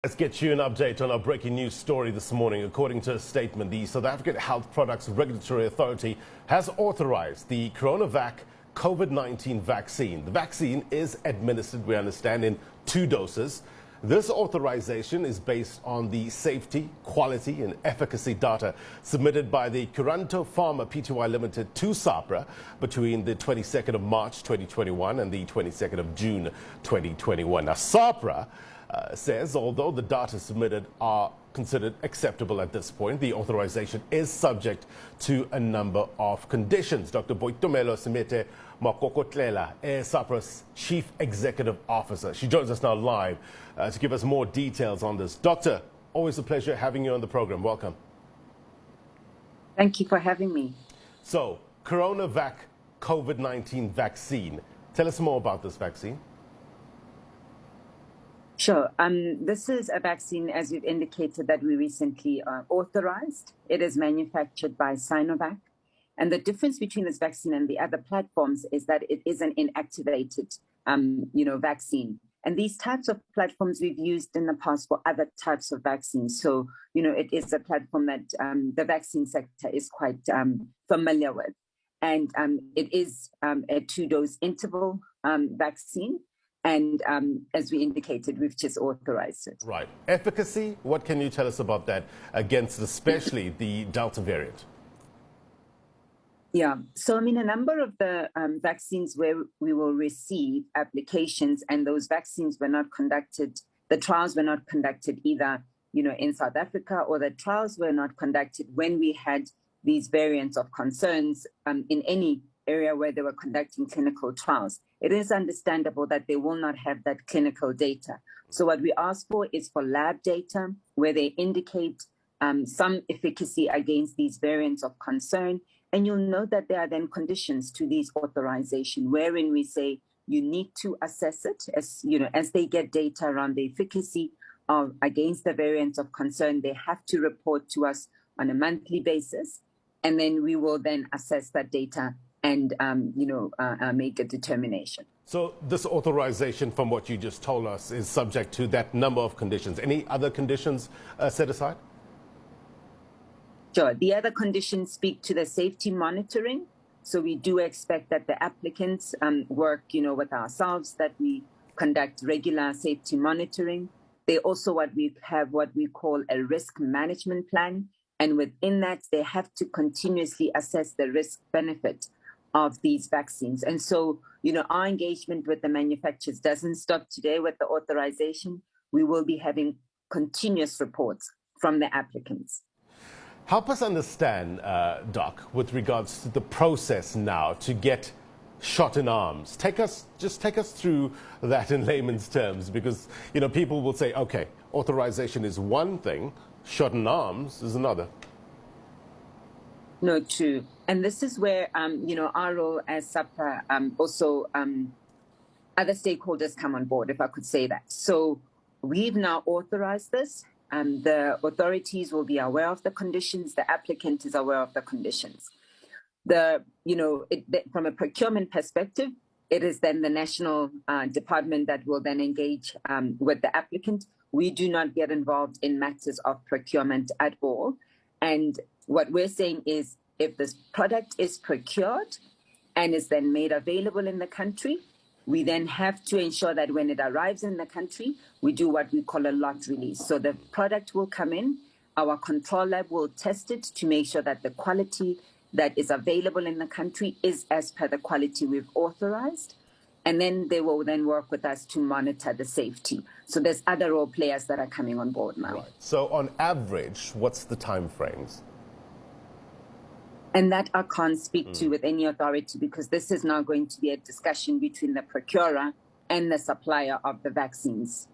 Let's get you an update on our breaking news story this morning. According to a statement, the South African Health Products Regulatory Authority has authorized the CoronaVac COVID-19 vaccine. The vaccine is administered, we understand, in 2 doses. This authorization is based on the safety, quality and efficacy data submitted by the Curanto Pharma Pty Limited to SAHPRA between the 22nd of March 2021 and the 22nd of June 2021. Now, SAHPRA says although the data submitted are considered acceptable at this point, the authorization is subject to a number of conditions. Dr. Boitumelo Semete-Makokotlela is SAHPRA's Chief Executive Officer. She joins us now live to give us more details on this. Doctor, always a pleasure having you on the program. Welcome. Thank you for having me. So, CoronaVac COVID-19 vaccine. Tell us more about this vaccine. Sure. This is a vaccine, as you've indicated, that we recently authorized. It is manufactured by Sinovac. And the difference between this vaccine and the other platforms is that it is an inactivated, vaccine. And these types of platforms we've used in the past for other types of vaccines. So, it is a platform that the vaccine sector is quite familiar with. And it is a 2-dose interval vaccine. And as we indicated, we've just authorized it. Right. Efficacy, what can you tell us about that against especially the Delta variant? Yeah. So, a number of the vaccines where we will receive applications and those vaccines were not conducted, the trials were not conducted either, in South Africa, or the trials were not conducted when we had these variants of concerns in any area where they were conducting clinical trials. It is understandable that they will not have that clinical data. So what we ask for is for lab data where they indicate some efficacy against these variants of concern. And you'll note that there are then conditions to these authorization wherein we say you need to assess it as they get data around the efficacy of against the variants of concern. They have to report to us on a monthly basis. And then we will then assess that data and, make a determination. So this authorization, from what you just told us, is subject to that number of conditions. Any other conditions set aside? Sure. The other conditions speak to the safety monitoring. So we do expect that the applicants work, with ourselves, that we conduct regular safety monitoring. They also what we call a risk management plan. And within that, they have to continuously assess the risk benefit of these vaccines. And so, our engagement with the manufacturers doesn't stop today with the authorization. We will be having continuous reports from the applicants. Help us understand, Doc, with regards to the process now to get shot in arms. Take us through that in layman's terms, because, people will say, okay, authorization is one thing, shot in arms is another. No, true. And this is where, our role as SAHPRA, also other stakeholders come on board, if I could say that. So we've now authorized this. The authorities will be aware of the conditions. The applicant is aware of the conditions. From a procurement perspective, it is then the national department that will then engage with the applicant. We do not get involved in matters of procurement at all. And what we're saying is if this product is procured and is then made available in the country, we then have to ensure that when it arrives in the country, we do what we call a lot release. So the product will come in, our control lab will test it to make sure that the quality that is available in the country is as per the quality we've authorized. And then they will then work with us to monitor the safety. So there's other role players that are coming on board now. Right. So on average, what's the time frames? And that I can't speak to with any authority, because this is now going to be a discussion between the procurer and the supplier of the vaccines.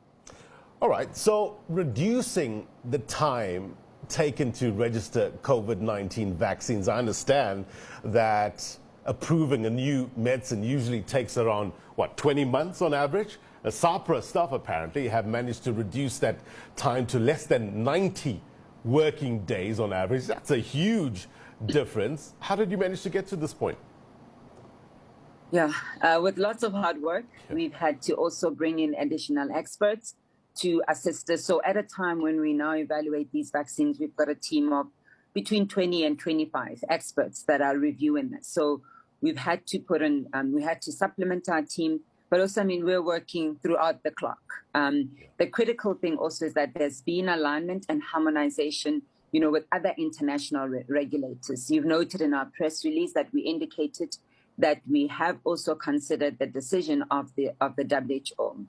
All right. So reducing the time taken to register COVID-19 vaccines, I understand that approving a new medicine usually takes around, 20 months on average? SAHPRA staff apparently have managed to reduce that time to less than 90 working days on average. That's a huge difference. How did you manage to get to this point? Yeah, with lots of hard work. We've had to also bring in additional experts to assist us. So at a time when we now evaluate these vaccines, we've got a team of between 20 and 25 experts that are reviewing this. So we've had to put in, we had to supplement our team, but also, I mean, we're working throughout the clock. The critical thing also is that there's been alignment and harmonization, you know, with other international regulators. You've noted in our press release that we indicated that we have also considered the decision of the WHO.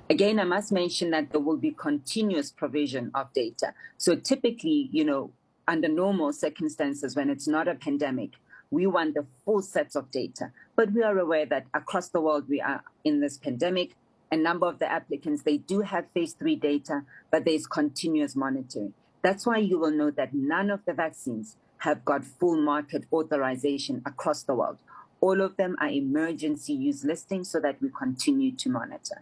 Again, I must mention that there will be continuous provision of data. So typically, you know, under normal circumstances, when it's not a pandemic, we want the full sets of data. But we are aware that across the world, we are in this pandemic. A number of the applicants, they do have phase 3 data, but there's continuous monitoring. That's why you will note that none of the vaccines have got full market authorization across the world. All of them are emergency use listings so that we continue to monitor.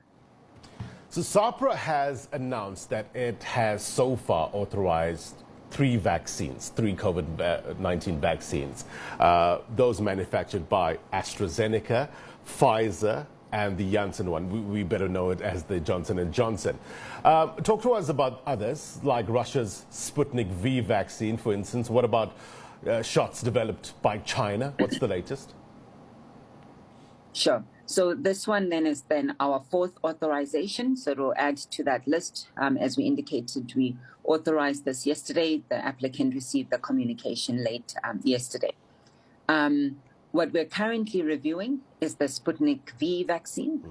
So SAHPRA has announced that it has so far authorized 3 vaccines, 3 COVID-19 vaccines, those manufactured by AstraZeneca, Pfizer, and the Janssen one. We better know it as the Johnson & Johnson. Talk to us about others, like Russia's Sputnik V vaccine, for instance. What about shots developed by China? What's the latest? Sure. So this one then is our 4th authorization. So it will add to that list. As we indicated, we authorized this yesterday. The applicant received the communication late yesterday. What we're currently reviewing is the Sputnik V vaccine.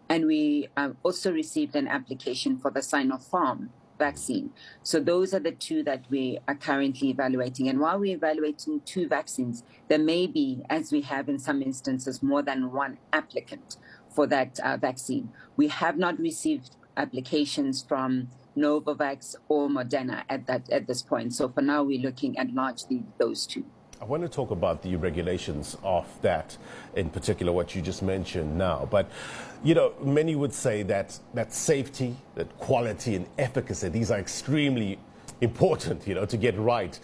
And we also received an application for the Sinopharm vaccine. So those are the 2 that we are currently evaluating. And while we're evaluating 2 vaccines, there may be, as we have in some instances, more than 1 applicant for that vaccine. We have not received applications from Novavax or Moderna at this point. So for now, we're looking at largely those 2. I want to talk about the regulations of that, in particular, what you just mentioned now. But, you know, many would say that safety, that quality and efficacy, these are extremely important, you know, to get right.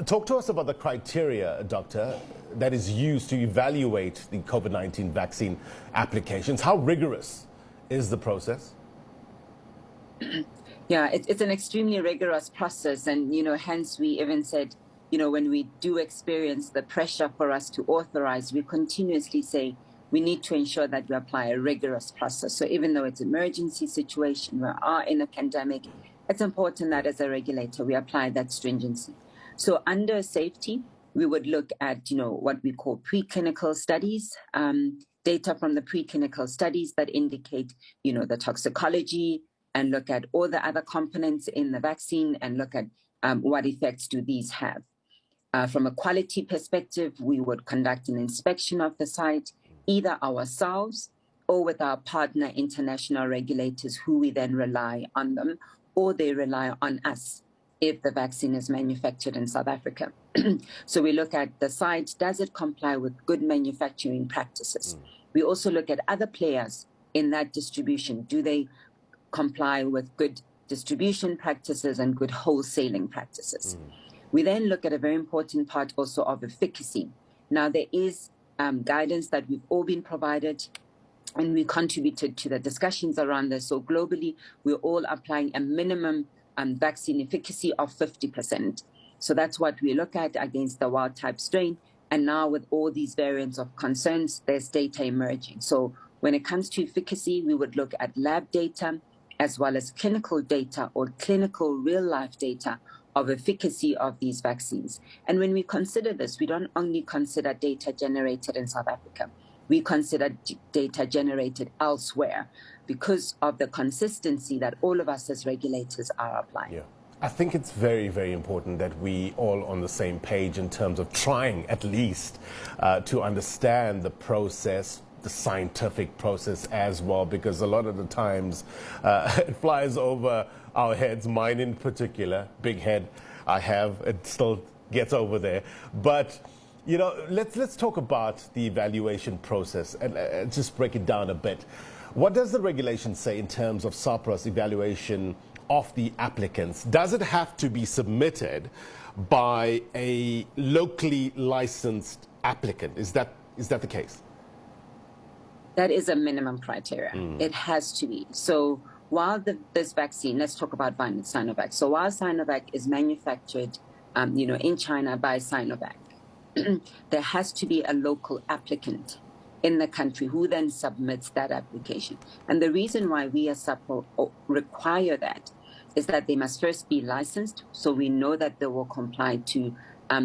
Talk to us about the criteria, Doctor, that is used to evaluate the COVID-19 vaccine applications. How rigorous is the process? Yeah, it's an extremely rigorous process. And, you know, hence we even said, you know, when we do experience the pressure for us to authorize, we continuously say we need to ensure that we apply a rigorous process. So even though it's an emergency situation, we are in a pandemic, it's important that as a regulator, we apply that stringency. So under safety, we would look at, you know, what we call preclinical studies, data from the preclinical studies that indicate, you know, the toxicology, and look at all the other components in the vaccine and look at what effects do these have. From a quality perspective, we would conduct an inspection of the site, either ourselves or with our partner international regulators who we then rely on them, or they rely on us if the vaccine is manufactured in South Africa. So we look at the site, does it comply with good manufacturing practices? We also look at other players in that distribution. Do they comply with good distribution practices and good wholesaling practices? We then look at a very important part also of efficacy. Now, there is guidance that we've all been provided, and we contributed to the discussions around this. So globally, we're all applying a minimum vaccine efficacy of 50%. So that's what we look at against the wild type strain. And now with all these variants of concerns, there's data emerging. So when it comes to efficacy, we would look at lab data as well as clinical data or clinical real-life data of efficacy of these vaccines. And when we consider this, we don't only consider data generated in South Africa. We consider data generated elsewhere because of the consistency that all of us as regulators are applying. Yeah. I think it's very, very important that we all on the same page in terms of trying at least to understand the process, the scientific process as well, because a lot of the times it flies over our heads, mine in particular, big head I have, it still gets over there. But, you know, let's talk about the evaluation process and just break it down a bit. What does the regulation say in terms of SAHPRA's evaluation of the applicants? Does it have to be submitted by a locally licensed applicant? Is that the case? That is a minimum criteria. It has to be. So this vaccine, let's talk about Sinovac. So while Sinovac is manufactured, in China by Sinovac, there has to be a local applicant in the country who then submits that application. And the reason why we as SAHPRA require that is that they must first be licensed, so we know that they will comply to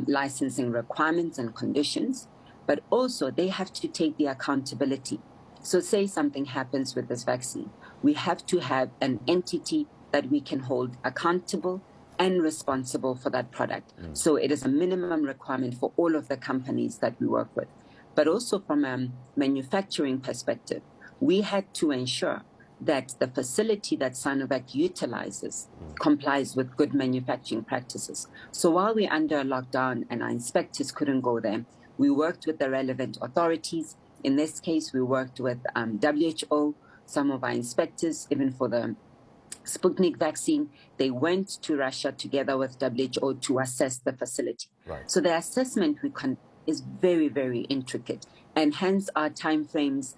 licensing requirements and conditions, but also they have to take the accountability. So say something happens with this vaccine, we have to have an entity that we can hold accountable and responsible for that product. So it is a minimum requirement for all of the companies that we work with. But also from a manufacturing perspective, we had to ensure that the facility that Sinovac utilizes complies with good manufacturing practices. So while we're under lockdown and our inspectors couldn't go there, we worked with the relevant authorities. In this case, we worked with WHO, some of our inspectors, even for the Sputnik vaccine, they went to Russia together with WHO to assess the facility. Right. So the assessment we conduct is very, very intricate, and hence our timeframes,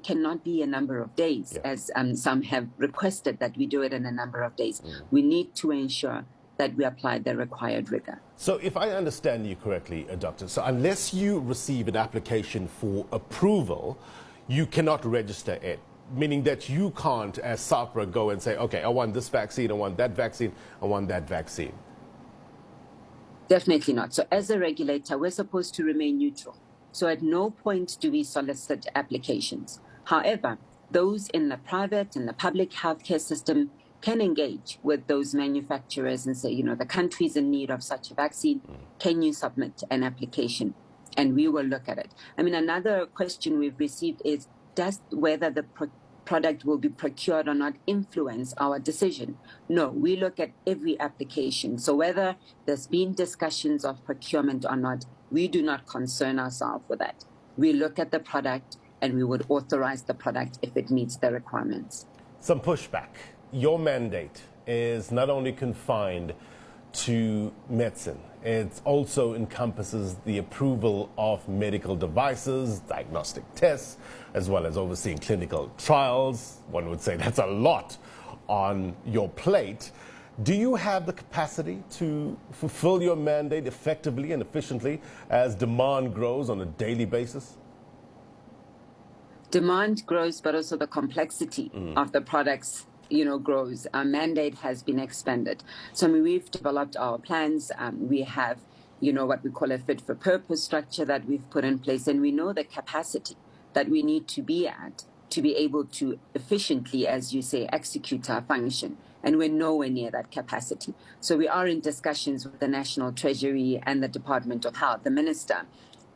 cannot be a number of days, as some have requested that we do it in a number of days. We need to ensure that we apply the required rigor. So if I understand you correctly, Doctor, so unless you receive an application for approval, you cannot register it. Meaning that you can't, as SAHPRA, go and say, okay, I want this vaccine, I want that vaccine, I want that vaccine. Definitely not. So as a regulator, we're supposed to remain neutral. So at no point do we solicit applications. However, those in the private and the public healthcare system can engage with those manufacturers and say, the country's in need of such a vaccine. Can you submit an application? And we will look at it. I mean, another question we've received is, does whether the product will be procured or not influence our decision? No, we look at every application. So whether there's been discussions of procurement or not, we do not concern ourselves with that. We look at the product and we would authorize the product if it meets the requirements. Some pushback. Your mandate is not only confined to medicine, it also encompasses the approval of medical devices, diagnostic tests, as well as overseeing clinical trials. One would say that's a lot on your plate. Do you have the capacity to fulfill your mandate effectively and efficiently as demand grows on a daily basis? Demand grows, but also the complexity of the products grows. Our mandate has been expanded. So we've developed our plans. We have, what we call a fit for purpose structure that we've put in place. And we know the capacity that we need to be at to be able to efficiently, as you say, execute our function. And we're nowhere near that capacity. So we are in discussions with the National Treasury and the Department of Health, the Minister,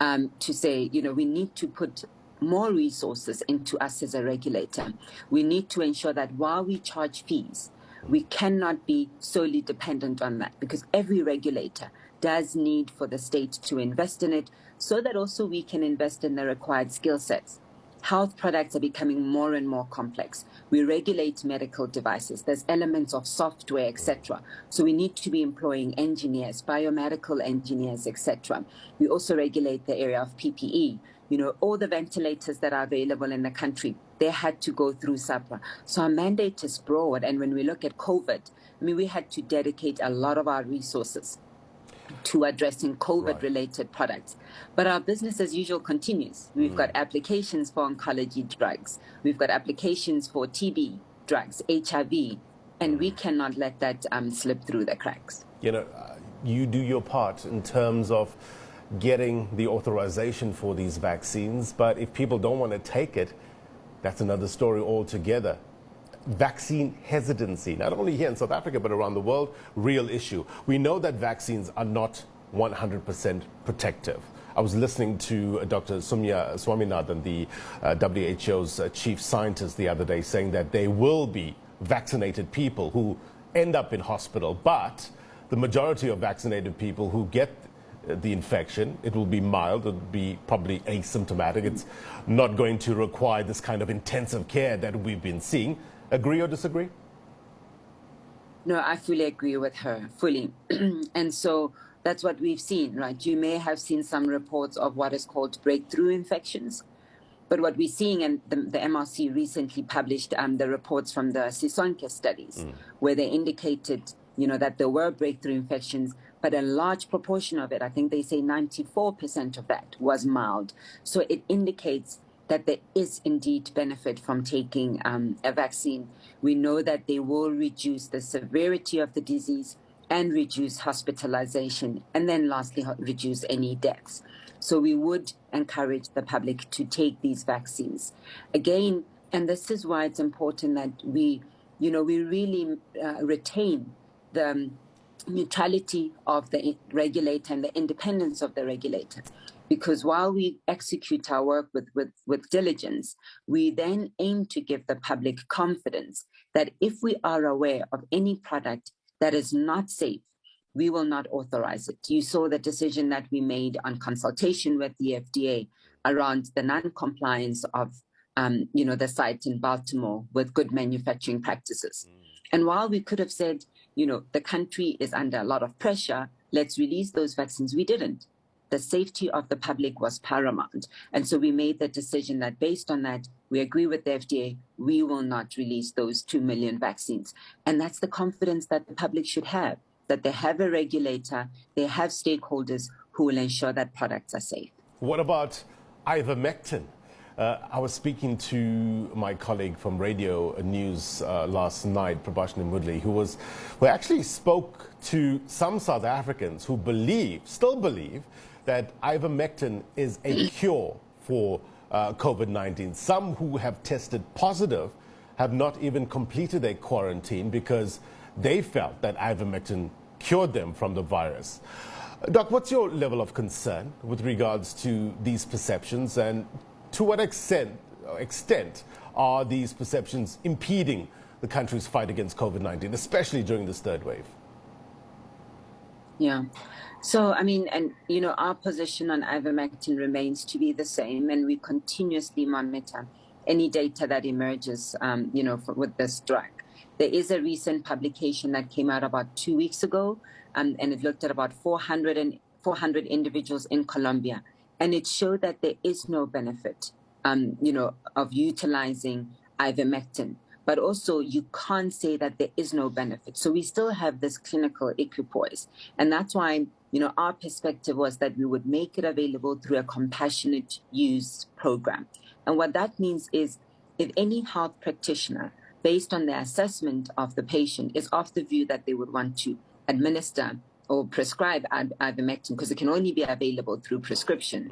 to say, we need to put more resources into us as a regulator. We need to ensure that while we charge fees, we cannot be solely dependent on that, because every regulator does need for the state to invest in it so that also we can invest in the required skill sets. Health products are becoming more and more complex. We regulate medical devices. There's elements of software, etc. So we need to be employing engineers, biomedical engineers, etc. We also regulate the area of PPE. All the ventilators that are available in the country, they had to go through SAHPRA. So our mandate is broad. And when we look at COVID, we had to dedicate a lot of our resources to addressing COVID-related products. But our business as usual continues. We've got applications for oncology drugs. We've got applications for TB drugs, HIV, and we cannot let that slip through the cracks. You do your part in terms of getting the authorization for these vaccines, but if people don't want to take it, that's another story altogether. Vaccine hesitancy, not only here in South Africa, but around the world, real issue. We know that vaccines are not 100% protective. I was listening to Dr. Soumya Swaminathan, the WHO's chief scientist, the other day, saying that there will be vaccinated people who end up in hospital, but the majority of vaccinated people who get the infection, it will be mild, it will be probably asymptomatic. It's not going to require this kind of intensive care that we've been seeing. Agree or disagree? No, I fully agree with her, fully. And so that's what we've seen, right? You may have seen some reports of what is called breakthrough infections. But what we're seeing, and the MRC recently published the reports from the Sisonke studies, where they indicated, that there were breakthrough infections, but a large proportion of it, I think they say 94% of that was mild. So it indicates that there is indeed benefit from taking a vaccine. We know that they will reduce the severity of the disease and reduce hospitalization, and then lastly, reduce any deaths. So we would encourage the public to take these vaccines. Again, and this is why it's important that we really retain the neutrality of the regulator and the independence of the regulator. Because while we execute our work with diligence, we then aim to give the public confidence that if we are aware of any product that is not safe, we will not authorize it. You saw the decision that we made on consultation with the FDA around the non-compliance of, the site in Baltimore with good manufacturing practices. And while we could have said, the country is under a lot of pressure, let's release those vaccines, we didn't. The safety of the public was paramount. And so we made the decision that based on that, we agree with the FDA, we will not release those 2 million vaccines. And that's the confidence that the public should have, that they have a regulator, they have stakeholders who will ensure that products are safe. What about ivermectin? I was speaking to my colleague from Radio News last night, Prabashini Mudli, who actually spoke to some South Africans who still believe that ivermectin is a cure for COVID-19. Some who have tested positive have not even completed a quarantine because they felt that ivermectin cured them from the virus. Doc, what's your level of concern with regards to these perceptions, and to what extent are these perceptions impeding the country's fight against COVID-19, especially during this third wave? Yeah. So, our position on ivermectin remains to be the same, and we continuously monitor any data that emerges, with this drug. There is a recent publication that came out about 2 weeks ago, and it looked at about 400 individuals in Colombia, and it showed that there is no benefit, of utilizing ivermectin. But also, you can't say that there is no benefit. So we still have this clinical equipoise, and that's why, our perspective was that we would make it available through a compassionate use program. And what that means is, if any health practitioner, based on their assessment of the patient, is of the view that they would want to administer or prescribe ivermectin, because it can only be available through prescription,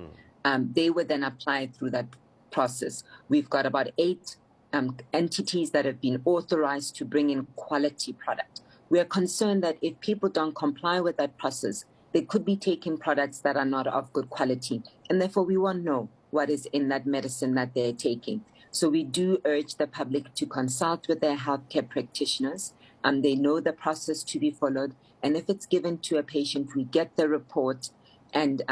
they would then apply through that process. We've got about 8 entities that have been authorized to bring in quality product. We are concerned that if people don't comply with that process, they could be taking products that are not of good quality, and therefore we won't know what is in that medicine that they're taking. So we do urge the public to consult with their healthcare practitioners, and they know the process to be followed. And if it's given to a patient, we get the report, and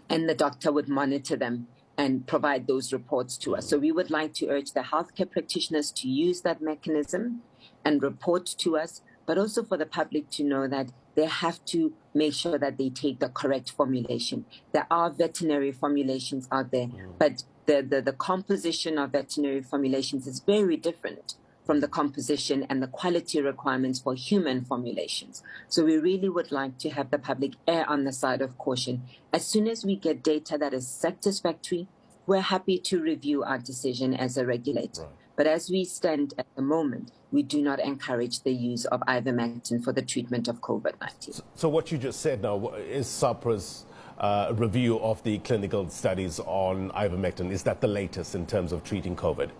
the doctor would monitor them and provide those reports to us. So we would like to urge the healthcare practitioners to use that mechanism and report to us, but also for the public to know that they have to make sure that they take the correct formulation. There are veterinary formulations out there, but the composition of veterinary formulations is very different from the composition and the quality requirements for human formulations. So we really would like to have the public err on the side of caution. As soon as we get data that is satisfactory, we're happy to review our decision as a regulator. Right. But as we stand at the moment, we do not encourage the use of ivermectin for the treatment of COVID-19. So what you just said now is SAHPRA's review of the clinical studies on ivermectin. Is that the latest in terms of treating COVID?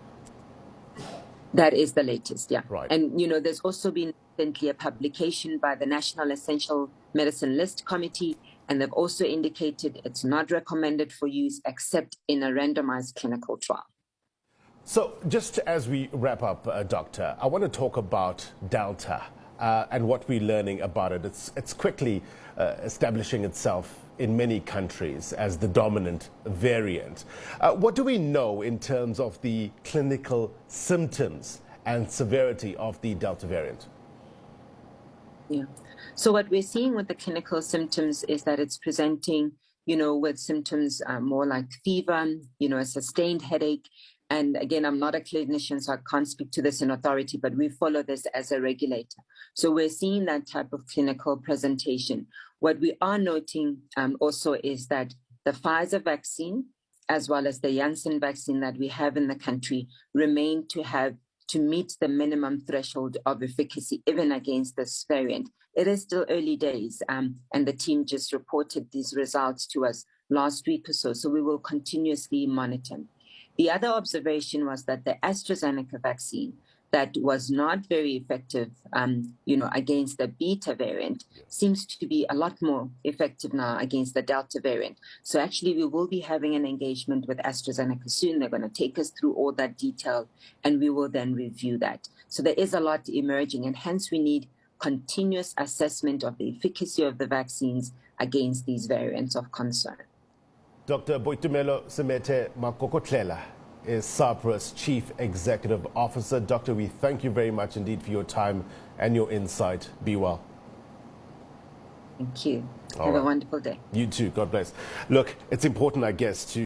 That is the latest, yeah. Right. And, there's also been recently a publication by the National Essential Medicine List Committee, and they've also indicated it's not recommended for use except in a randomized clinical trial. So just as we wrap up, Doctor, I want to talk about Delta and what we're learning about it. It's quickly establishing itself in many countries as the dominant variant. What do we know in terms of the clinical symptoms and severity of the Delta variant? Yeah. So what we're seeing with the clinical symptoms is that it's presenting with symptoms more like fever, a sustained headache. And again, I'm not a clinician, so I can't speak to this in authority, but we follow this as a regulator. So we're seeing that type of clinical presentation. What we are noting also is that the Pfizer vaccine, as well as the Janssen vaccine that we have in the country, remain to meet the minimum threshold of efficacy, even against this variant. It is still early days, and the team just reported these results to us last week or so we will continuously monitor. The other observation was that the AstraZeneca vaccine that was not very effective, against the Beta variant, seems to be a lot more effective now against the Delta variant. So actually, we will be having an engagement with AstraZeneca soon. They're going to take us through all that detail, and we will then review that. So there is a lot emerging, and hence we need continuous assessment of the efficacy of the vaccines against these variants of concern. Dr. Boitumelo Semete-Makokotlela is SAHPRA's Chief Executive Officer. Doctor, we thank you very much indeed for your time and your insight. Be well. Thank you. Have a wonderful day. You too. God bless. Look, it's important, I guess, to